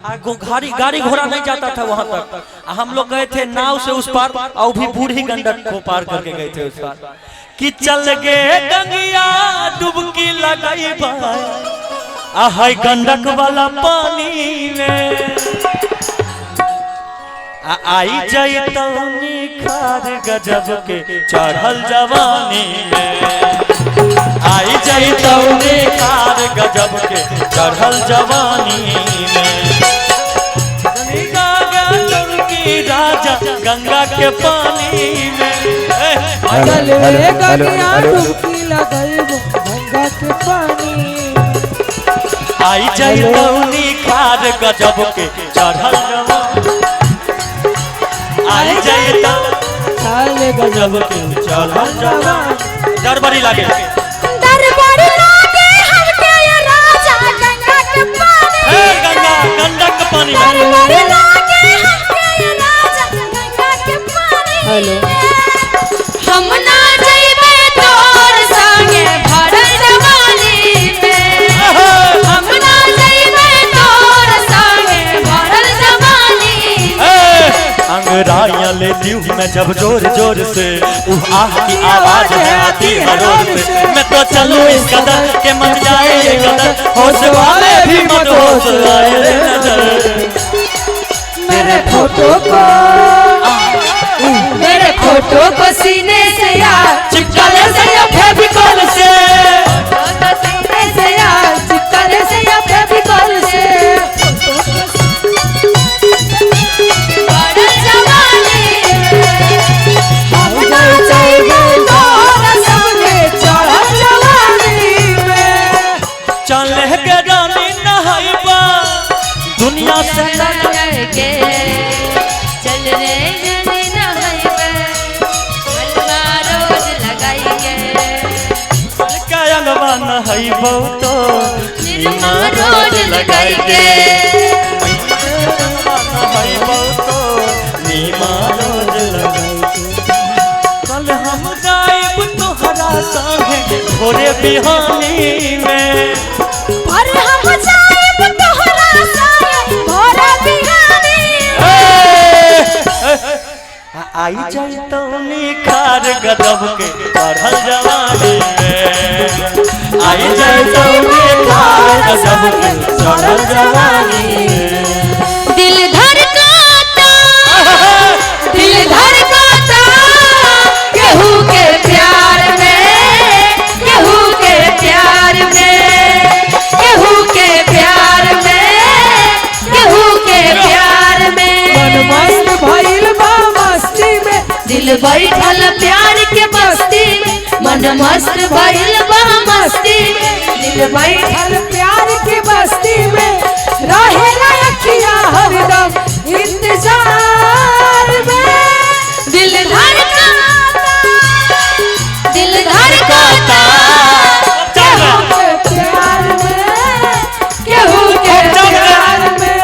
गाड़ी घोड़ा नहीं जाता था वहां तक। हम लोग गए थे नाव से उस पार और भी बूढ़ी गंडक को पार करके गए थे उस पार। कि चल गे गंगिया डुबकी लगाई हाय गंडक वाला पानी में आई जाए तौनी खार गजब के चढ़ल जवानी में आई जाए तौनी खार गजब के चढ़ल जवानी में राजा गंगा के पानी में गंगा के पानी आई जाई तौनी खाद गजब के चढ़ल जवानी आई जाई तौनी गजब के चढ़ल जवानी दरबारी लागे हमके ये राजा गंगा के पानी गंगा के पानी हेलो हम ना जइबे तोर संगे भरल जवानी में हम ना जइबे तोर संगे भरल जवानी में अंगराइयां ले दियो मैं जब जोर जोर से आह की आवाज है आती है रोड से मैं तो चलूं इस कदर के मच जाए ये कदर होश वाले भी मत होश आए नजर मेरे फोटो को सीने से यार चिपकाने से या फेविकॉल से सीने से यार चिपकाने से या फेविकॉल से भरल जवानी हम ना जाइबे तोर संगे चढ़ल जवानी में चल के रानी नहाइबा दुनिया से के चल रे जने नहाइबे अलवा रोज लगाइए कायलवा नहाइबो तो निरमा रोज लगाइए नहाइबो तो नीमा रोज लगाइए कल हम गायब तोहरा संगे भोरे बिहानी में पर हम जाइब तोहरा संगे भोरे बिहानी आई जाई तौनी खार गजब के चढ़ल जवानी में आई जाई तौनी खार गजब के चढ़ल जवानी दिल धड़काता केहू के प्यार में केहू के प्यार में केहू के प्यार में केहू के प्यार में मन मस्त भइल बा मस्ती में दिल बैठल प्यार के बस्ती में मन मस्त भइल बा मस्ती में दिल बैठल प्यार की बस्ती में रहे रखिया हरदम इंतजार में दिल धड़काता केहू के प्यार में केहू के प्यार में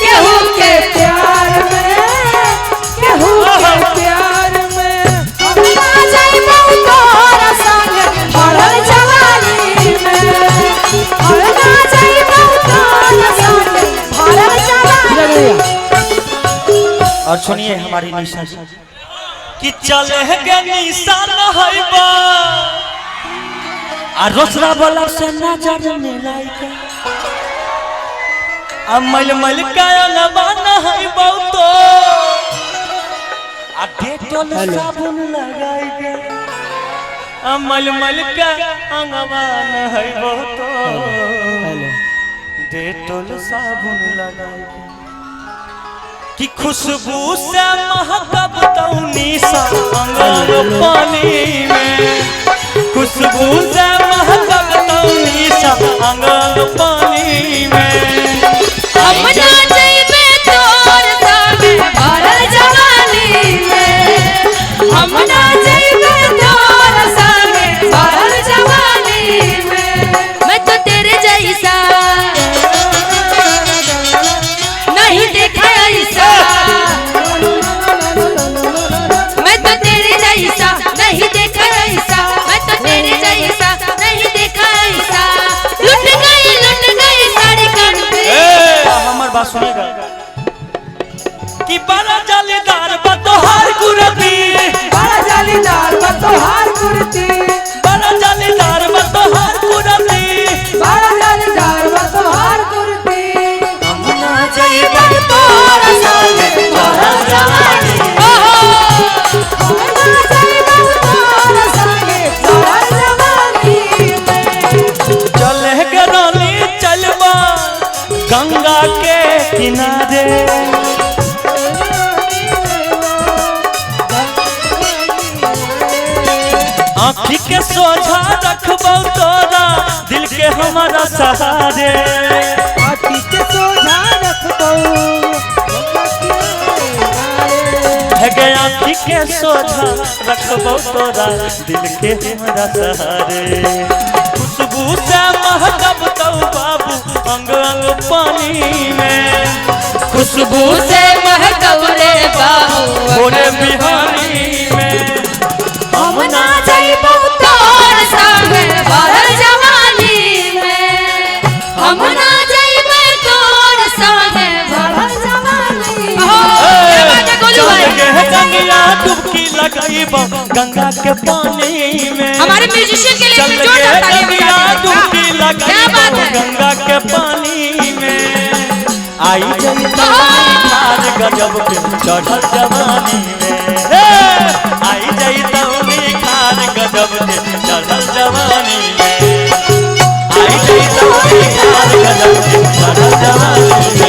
केहू के प्यार में केहू के प्यार में हम ना जाइबे तोर संगे भरल जवानी में हम ना जाइबे तोर संगे भरल जवानी और सुनिए हमारी निशा जी कि चले के निशा नहाइबा आ रोसरा वाला से नजर मिलाइका मल मल कायलवा नहाइबा तो आ डेटोल साबुन लगाइके मल मल का अंगवा नहाइबा तो डेटोल साबुन लगाइके कि खुशबू से महकब तौनी सा अंगन पानी में खुशबू से महकब तौनी सा अंगन पानी में हम ना जाइबे तोर संगे भरल जवानी में हम ना जाइबे तोर संगे भरल जवानी में मैं तो तेरे जैसा नहीं देखा ऐसा मैं तो तेरे जैसा नहीं देखा ऐसा मैं तो तेरे जैसा नहीं देखा ऐसा लुट गई साड़ी कान पे बात सुनेगा कि बड़ा जालीदार बतोहार कुर्ती, बड़ा जालीदार बतोहार कुर्ती, बड़ा जालीदार बतोहार कुर्ती, बड़ा जालीदार बतोहार कुर्ती। हम ना जाइबे तोर संगे भरल जवानी, हम ना जाइबे तोर संगे भरल जवानी में। चले गरोली चलबा गंगा के किनारे, आँखी के सोझा रखबो तोरा दिल के हमारा सहारे, आँखी के सोझा रखबो है आँखी के सोझा रखबो तोरा दिल के हमारा सहारे। खुशबू से महकब तो बाबू अंग अंग पानी में, खुशबू से महकब रे बाबू भोरे बिहानी में। हम ना जाइबो तोर संगे भरल जवानी में, हम ना जाइबे तोर संगे भरल जवानी में। गंगा डुबकी लगाइबो गंगा के पानी में, हमारे म्यूजिशियन के चल लिए के जोरदार ताली गंगा डुबकी क्या बात लगाइबो है। गंगा के पानी में। आई जई तार गजब के चढ़ल जवानी में, आई जई तार गजब के चढ़ल जवानी में, आई जई तार गजब के चढ़ल जवानी में।